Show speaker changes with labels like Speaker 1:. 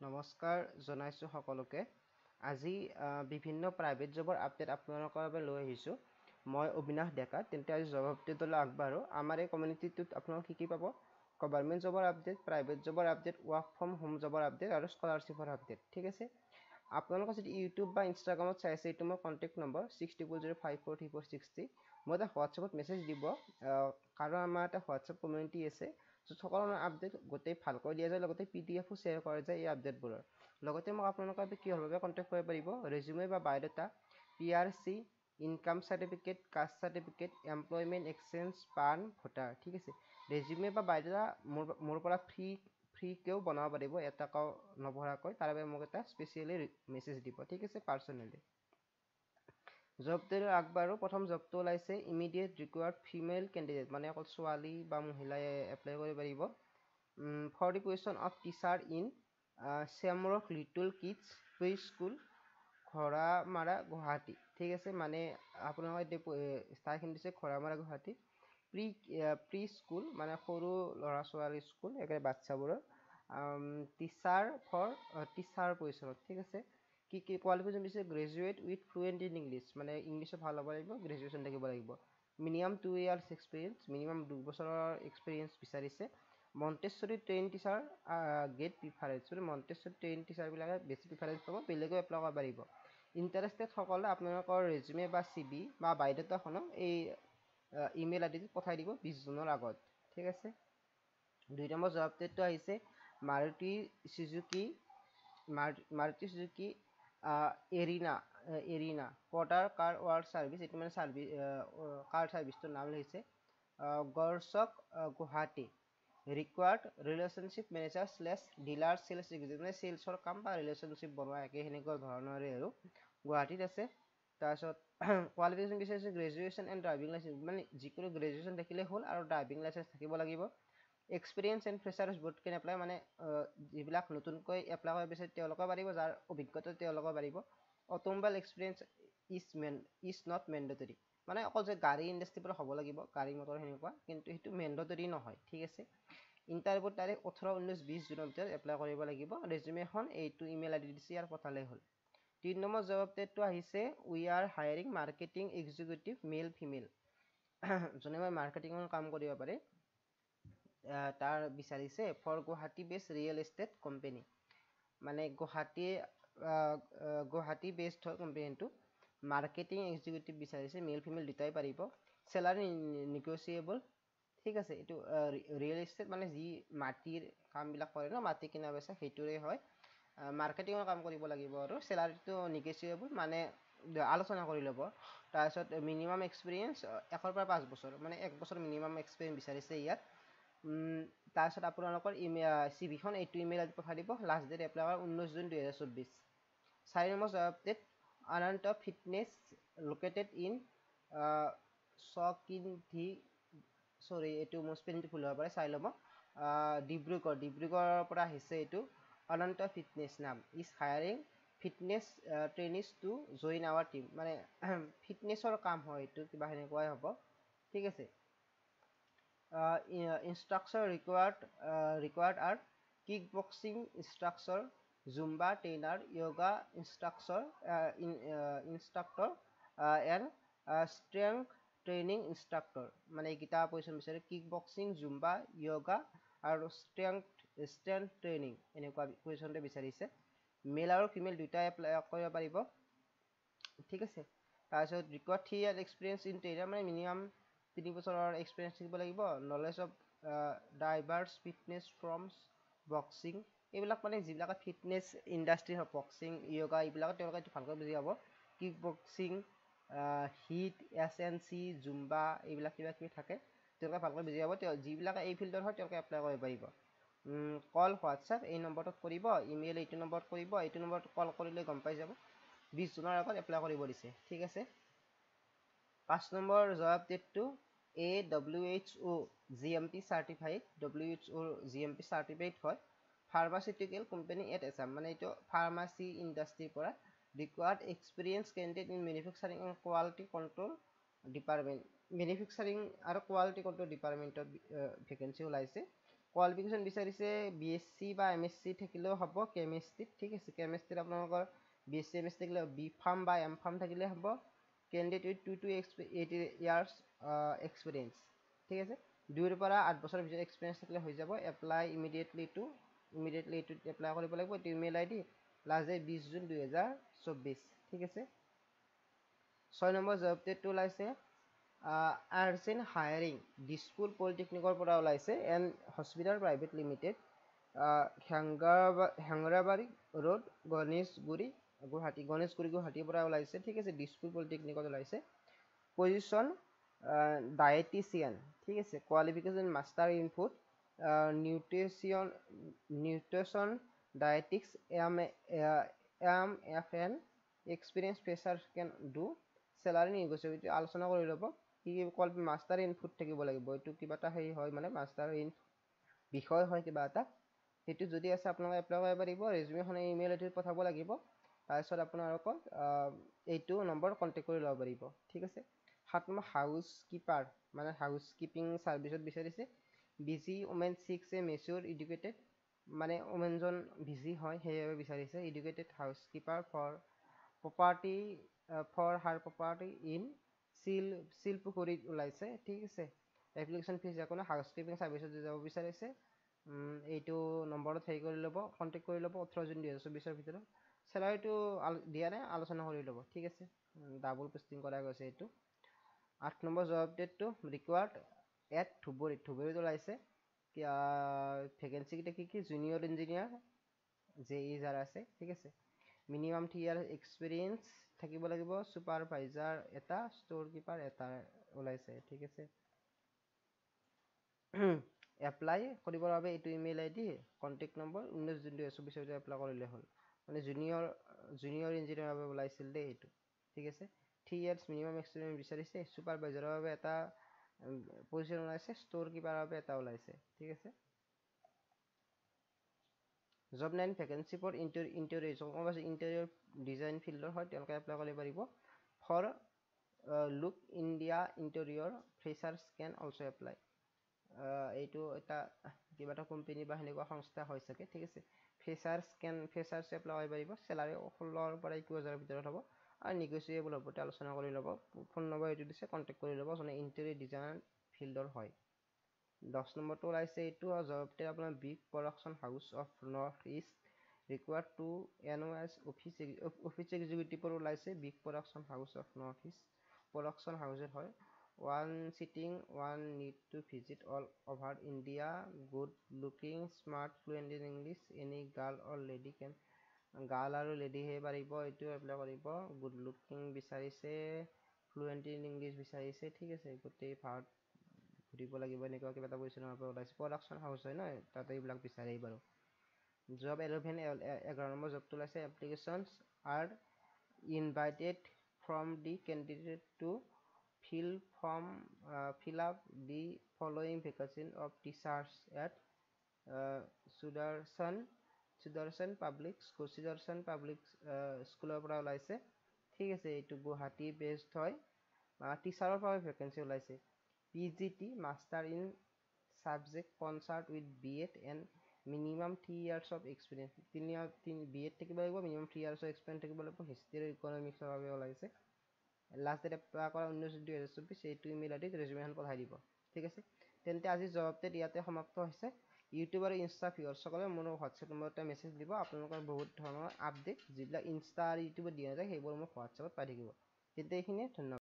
Speaker 1: নমস্কাৰ জনাইছোঁ সকলোকে। আজি বিভিন্ন প্ৰাইভেট জবৰ আপডেট আপোনালোকৰ বাবে লৈ আহিছোঁ। মই অবিনাশ ডেকা। তেন্তে আজি জব আপডেটলৈ আগবাঢ়ো। আমাৰ এই কমিউনিটিটোত আপোনালোকে কি পাব? গভৰ্ণমেণ্ট জবৰ আপডেট, প্ৰাইভেট জবৰ আপডেট, ৱৰ্ক ফ্ৰম হোম জবৰ আপডেট আৰু স্কলাৰশ্বিপৰ আপডেট। ঠিক আছে। আপোনালোকে যদি ইউটিউব বা ইনষ্টাগ্ৰামত চাই আছে, এইটো মোৰ কণ্টেক্ট নম্বৰ 6005434630। মই এটা হোৱাটছএপত মেছেজ দিব, কাৰণ আমাৰ এটা হোৱাটছএপ কমিউনিটি আছে। সকলো আপডেট গোটেই ভালকৈ দিয়া যায়, লগতে PDF শ্বেয়াৰ কৰা যায় এই আপডেটবোৰৰ। লগতে মোক আপোনালোকে কিহৰ বাবে কণ্টেক্ট কৰিব পাৰিব? ৰেজিউমে বা biodata, PRC, income certificate, caste certificate, employment exchange, PAN, voter. ঠিক আছে। ৰেজিউমে বা বায়'ডাটা মোৰ পৰা ফ্ৰীকৈও বনাব পাৰিব, এটকাও নভৰাকৈ। তাৰ বাবে মোক এটা স্পেচিয়েলি মেছেজ দিব। ঠিক আছে, পাৰ্চনেলি। জবটো আগবাঢ়ো। প্ৰথম জবটো ওলাইছে ইমিডিয়েট ৰিকুৱাৰ্ড ফিমেল কেণ্ডিডেট, মানে অকল ছোৱালী বা মহিলাই এপ্লাই কৰিব পাৰিব। For the position of teacher in Shamrock Little Kids pre school, Ghoramara, Guwahati. ঠিক আছে, মানে আপোনালোকে ঠাইখিনি দিছে ঘোঁৰামাৰা, গুৱাহাটী। প্ৰি স্কুল মানে সৰু ল'ৰা ছোৱালী স্কুল, একেবাৰে বাচ্চাবোৰৰ। টিচাৰ পজিশ্যনত। ঠিক আছে। কি কোৱালিফিকেশ্যন দিছে? Graduate with fluent in English, মানে ইংলিছত ভাল হ'ব লাগিব, গ্ৰেজুৱেশ্যন থাকিব লাগিব। মিনিমাম 2 years এক্সপিৰিয়েঞ্চ, মিনিমাম 2 বছৰৰ এক্সপিৰিয়েঞ্চ বিচাৰিছে। Montessori train teacher get preference, মানে মণ্টেছৰী ট্ৰেইন টিচাৰবিলাকে বেছি প্ৰিফাৰেঞ্চ পাব, বেলেগেও এপ্লাই কৰিব পাৰিব। ইণ্টাৰেষ্টেড সকলে আপোনালোকৰ ৰেজিউমে বা CV বা বায়'ডাটাখনক এই ইমেইল আইডিটোত পঠাই দিব 20 জুনৰ আগত। ঠিক আছে। 2 নম্বৰ জব আপডেটটো আহিছে Maruti Suzuki Arena porter car ward service. এইটো মানে কাৰ ছাৰ্ভিচটোৰ নাম লিখিছে Garchuk, Guwahati. Required relationship manager / dealer sales executive, মানে চেলছৰ কাম বা ৰিলেশ্যনশ্বিপ বনোৱা একে সেনেকুৱা ধৰণৰে আৰু গুৱাহাটীত আছে। তাৰপিছত কোৱালিফিকেশ্যন বিচাৰিছে গ্ৰেজুৱেশ্যন এণ্ড ড্ৰাইভিং লাইচেঞ্চ, মানে যিকোনো গ্ৰেজুৱেশ্যন থাকিলে হ'ল আৰু ড্ৰাইভিং লাইচেঞ্চ থাকিব লাগিব। Experience and freshers both can apply, মানে যিবিলাক নতুনকৈ এপ্লাই কৰিব বিচাৰে তেওঁলোকে পাৰিব, যাৰ অভিজ্ঞতা তেওঁলোকে পাৰিব। Automobile experience is not mandatory, মানে অকল যে গাড়ী ইণ্ডাষ্ট্ৰীৰ পৰা হ'ব লাগিব, গাড়ী মটৰ সেনেকুৱা, কিন্তু সেইটো মেণ্ডেটৰী নহয়। ঠিক আছে। ইণ্টাৰভিউৰ তাৰিখ 18, 19, 20 জুনৰ ভিতৰত এপ্লাই কৰিব লাগিব। ৰেজিউমেখন এইটো ইমেইল আইডি দিছে, ইয়াৰ পঠালেই হ'ল। 3 নম্বৰ জব আপডেটটো আহিছে we are hiring marketing executive male female, যোনে মই মাৰ্কেটিঙৰ কাম কৰিব পাৰে তাৰ বিচাৰিছে for Guwahati based real estate company, মানে গুৱাহাটী বেছড হয় কোম্পানীটো। মাৰ্কেটিং এক্সিকিউটিভ বিচাৰিছে, মেল ফিমেল দুটাই পাৰিব। চেলাৰী নিগচিয়েবল। ঠিক আছে। এইটো ৰিয়েল এষ্টেট মানে যি মাটিৰ কামবিলাক কৰে ন, মাটি কিনা বেচা, সেইটোৰে হয়। মাৰ্কেটিঙৰ কাম কৰিব লাগিব আৰু চেলাৰীটো নিগচিয়েবল, মানে আলোচনা কৰি ল'ব। তাৰপিছত মিনিমাম এক্সপিৰিয়েঞ্চ 1 পৰা 5 বছৰ, মানে 1 বছৰ মিনিমাম এক্সপিৰিয়েঞ্চ বিচাৰিছে ইয়াত। তাৰপিছত আপোনালোকৰ CVখন এইটো ইমেইল আইডিত পঠাই দিব। লাষ্ট ডেট এপ্লাই কৰা 19 June 2024। 4 number job update Ananta fitness located in এইটো মোৰ স্পেলিংটো ভুল হ'ব পাৰে, চাই ল'ব। ডিব্ৰুগড়ৰ পৰা আহিছে এইটো। অনন্ত ফিটনেছ নাম is hiring fitness trainees to join our team, মানে ফিটনেছৰ কাম হয় এইটো, কিবা সেনেকুৱাই হ'ব। ঠিক আছে। Instructor required are kick boxing instructor, Zumba trainer, yoga instructor and strength training instructor, মানে এইকেইটা পজিশ্যন বিচাৰে। কিক বক্সিং, জুম্বা, য়োগা আৰু ষ্ট্ৰেংথ ট্ৰেইনিং, এনেকুৱা পজিশ্যনটো বিচাৰিছে। মেল আৰু ফিমেল দুটাই এপ্লাই কৰিব পাৰিব। ঠিক আছে। তাৰপিছত required 3 years experience in trainer, মানে মিনিমাম 3 বছৰৰ এক্সপিৰিয়েঞ্চ থাকিব লাগিব। Knowledge of diverse fitness forms boxing, এইবিলাক মানে যিবিলাকে ফিটনেছ ইণ্ডাষ্ট্ৰী হওক, বক্সিং, য়োগা, এইবিলাকত তেওঁলোকে এইটো ভালকৈ বুজি পাব। Kick boxing, HIIT, SNC, Zumba, এইবিলাক কিবা কিবি থাকে, তেওঁলোকে ভালকৈ বুজি পাব। যিবিলাকে এই ফিল্ডৰ হয় তেওঁলোকে এপ্লাই কৰিব পাৰিব। কল হোৱাটছআপ এই নম্বৰটোত কৰিব, ইমেইল এইটো নম্বৰত কৰিব। এইটো নম্বৰত কল কৰিলে গম পাই যাব। 20 জুনৰ আগত এপ্লাই কৰিব দিছে। ঠিক আছে। 5 নম্বৰ জব আপডেটটো WHO GMP certified, WHO GMP certified হয়। ফাৰ্মাচিউটিকেল কোম্পানী এট এছাম, মানে এইটো ফাৰ্মাচী ইণ্ডাষ্ট্ৰীৰ পৰা। Required experience candidate in manufacturing and quality control department, manufacturing আৰু কোৱালিটি কণ্ট্ৰল ডিপাৰ্টমেণ্টত ভেকেঞ্চি ওলাইছে। কোৱালিফিকেশ্যন বিচাৰিছে BSc বা MSc থাকিলেও হ'ব কেমিষ্ট্ৰিত, ঠিক আছে। কেমিষ্ট্ৰিত আপোনালোকৰ BSc MSc থাকিলে B Pharm বা M Pharm থাকিলে হ'ব। Candidate with 2 to 8 years experience, ঠিক আছে। 2 পৰা 8 বছৰৰ ভিতৰত এক্সপিৰিয়েঞ্চ থাকিলে হৈ যাব। এপ্লাই ইমিডিয়েটলি এইটোত এপ্লাই কৰিব লাগিব। এইটো email ID, last date 20 June 2024, ঠিক আছে। 6 নম্বৰ জব আপডেটটো ওলাইছে আৰ্জেণ্ট হায়াৰিং দিছপুৰ পলিটেকনিকৰ পৰা ওলাইছে and hospital private limited, Hengrabari road, Ganeshguri গুৱাহাটীৰ পৰা ওলাইছে, ঠিক আছে। দিছপুৰ পলিটেকনিকত ওলাইছে। পজিশ্যন ডায়েটিচিয়ান, ঠিক আছে। Qualification master in food nutrition dietetics MFN, experience fresher can do, salary negotiable, আলোচনা কৰি ল'ব। কি মাষ্টাৰ ইন ফুড থাকিব লাগিব, এইটো কিবা এটা হেৰি হয় মানে মাষ্টাৰ ইন বিষয় হয় কিবা এটা, সেইটো যদি আছে আপোনালোকে এপ্লাই কৰিব পাৰিব। ৰেজুমেখন ইমেইল ID পঠাব লাগিব। তাৰপিছত আপোনালোকক এইটো নম্বৰ কণ্টেক্ট কৰি ল'ব পাৰিব, ঠিক আছে। 7 নম্বৰ হাউচ কিপাৰ মানে হাউচ কিপিং ছাৰ্ভিচত বিচাৰিছে। বিজি ওমেন 6 মেচিয়ৰ এডুকেটেড, মানে ওমেনজন বিজি হয় সেইবাবে বিচাৰিছে। Educated house keeper for her property in শিলপুখুৰীত ওলাইছে, ঠিক আছে। এপ্লিকেশ্যন ফিজ একো নাই। হাউচ কিপিং ছাৰ্ভিচত যাব বিচাৰিছে। এইটো নম্বৰত হেৰি কৰি ল'ব, কণ্টেক্ট কৰি ল'ব 18 জুন 2024 ভিতৰত। চেলাৰীটো দিয়া নাই, আলোচনা কৰি ল'ব, ঠিক আছে। ডাবল পোষ্টিং কৰা গৈছে এইটো। 8 নম্বৰ জব আপডেটটো ৰিকুৱাৰ্ড এট ধুবুৰীত ওলাইছে। ভেকেঞ্চি কেইটা কি জুনিয়ৰ ইঞ্জিনিয়াৰ JE যাৰ আছে, ঠিক আছে। মিনিমাম 3 years এক্সপিৰিয়েঞ্চ থাকিব লাগিব। ছুপাৰভাইজাৰ এটা, ষ্ট'ৰ কিপাৰ এটা ওলাইছে, ঠিক আছে। এপ্লাই কৰিবৰ বাবে এইটো email ID, contact number 19 June 2024 apply কৰিলে হ'ল। মানে জুনিয়ৰ ইঞ্জিনিয়াৰৰ বাবে ওলাইছিল দেই এইটো, ঠিক আছে। 3 years মিনিমাম এক্সপিৰিয়েঞ্চ বিচাৰিছে। ছুপাৰভাইজাৰৰ বাবে এটা পজিশ্যন ওলাইছে, ষ্ট'ৰ কিপাৰৰ বাবে এটা ওলাইছে, ঠিক আছে। Job 9 vacancy for interior design ফিল্ডৰ হয়, তেওঁলোকে এপ্লাই কৰিব পাৰিব। For Look India Interior freshers can also' apply. এইটো এটা কিবা এটা কোম্পানী বা সেনেকুৱা সংস্থা হৈ চাগে, ঠিক আছে। ফ্ৰেচাৰ্ছ এপ্লাই কৰিব পাৰিব। চেলাৰী 16,000 পৰা 21,000 ভিতৰত হ'ব আৰু নেগোচিয়েবল হ'ব, আলোচনা কৰি ল'ব। ফোন নম্বৰ এইটো দিছে, কণ্টেক্ট কৰি ল'ব, যোনে ইণ্টেৰিয়ৰ ডিজাইন ফিল্ডৰ হয়। 10 নম্বৰটো ওলাইছে এইটো জবতে আপোনাৰ big production house of North East required to NOS office এক্সিকিউটিভৰ ওলাইছে। Big production house of North East production হাউচৰ হয়। 1 sitting 1 need to visit all over India, good looking, smart, fluent in English, any girl or lady can, girl আৰু লেডিহে পাৰিব এইটো apply কৰিব। Good looking বিচাৰিছে, fluent in English বিচাৰিছে, ঠিক আছে। গোটেই ভাৰত ঘূৰিব লাগিব এনেকুৱা কিবা এটা পজিশ্যনৰ পৰা ওলাইছে। প্ৰডাকশ্যন হাউচ হয় ন, তাতে এইবিলাক বিচাৰেই বাৰু। জব 11 নম্বৰ জবটো ওলাইছে। Applications are invited from the candidate to fill up the following vacancies of teachers at Sudarshan public স্কুলৰ পৰা ওলাইছে, ঠিক আছে। এইটো গুৱাহাটী বেছড হয়। টিচাৰৰ পৰা ভেকেঞ্চি ওলাইছে। PGT master in subject concert with BEd and minimum 3 years of experience, BEd থাকিব লাগিব, মিনিমাম 3 years of experience থাকিব লাগিব। হিষ্ট্ৰী আৰু ইকনমিক্সৰ বাবে ওলাইছে। লাষ্ট ডেট এপ্লাই কৰা 19 জুন 2024। এইটো ইমেইল ID ৰেজুমেখন পঠাই দিব, ঠিক আছে। তেন্তে আজি জব আপডেট ইয়াতে সমাপ্ত হৈছে। ইউটিউব আৰু ইনষ্টা ভিউৱাৰসকলে মোৰ হোৱাটছএপ নম্বৰতে মেছেজ দিব। আপোনালোকৰ বহুত ধৰণৰ আপডেট যিবিলাক ইনষ্টা আৰু ইউটিউবত দিয়া নাযায় সেইবোৰ মোক হোৱাটছএপত পাই থাকিব। তেন্তে এইখিনিয়ে, ধন্যবাদ।